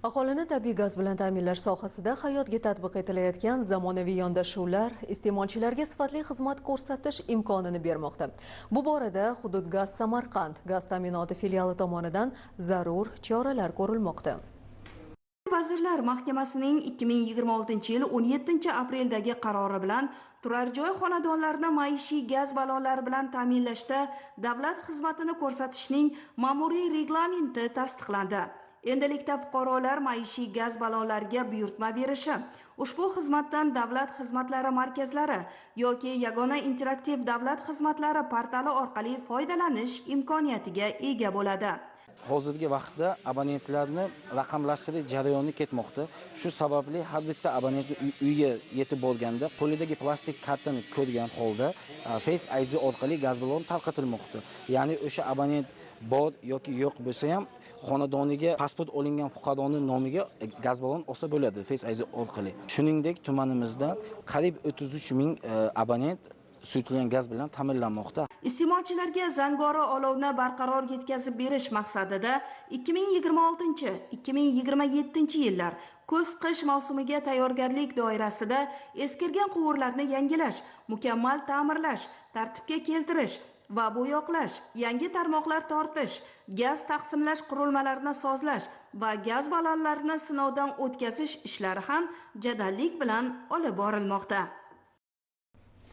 Aholini tabiiy gaz bilan ta'minlash sohasida hayotga tatbiq etilayotgan zamonaviy yondashuvlar iste'molchilarga sifatli xizmat ko'rsatish imkonini bermoqda. Bu borada Hudud Gaz Samarqand gaz ta'minoti filiali tomonidan zarur choralar ko'rilmoqda. Vazirlar Mahkamasining 2026-yil 17-apreldagi qarori bilan turar joy xonadonlarini maishiy gaz ballonlari bilan ta'minlashda davlat xizmatini ko'rsatishning ma'muriy reglamenti tasdiqlandi. Endilikda fuqarolar maishiy gaz ballonlariga buyurtma berishi, ushbu xizmatdan davlat xizmatlari markazlari yoki yagona interaktiv davlat xizmatlari portali orqali foydalanish imkoniyatiga ega bo'ladi. Hozirgi vaqtda abonentlarni raqamlashtirish jarayoni ketmoqda. Shu sababli har bitta abonent uyga yetib borganda qo'lidagi plastik kartani ko'rgan holda Face ID orqali gaz ballon tarqatilmoqda. Ya'ni o'sha abonent bor yoki yo'q bo'lsa ham xonadoniga pasport olingan fuqaroning nomiga gaz ballon olsa bo'ladi Face ID orqali. Shuningdek, tumanimizda qariyb 33 ming abonent suyultirilgan gaz bilan ta'minlanmoqda. Iste'molchilarga zangori olovni barqaror yetkazib berish maqsadida 2026-2027 yillar kuz-qish mavsumiga tayyorgarlik doirasida eskirgan quvurlarni yangilash, mukammal ta'mirlash, tartibga keltirish va bo'yoqlash, yangi tarmoqlar tortish, gaz taqsimlash qurilmalarini sozlash va gaz ballonlarini sinovdan o'tkazish ishlari ham jadallik bilan olib borilmoqda.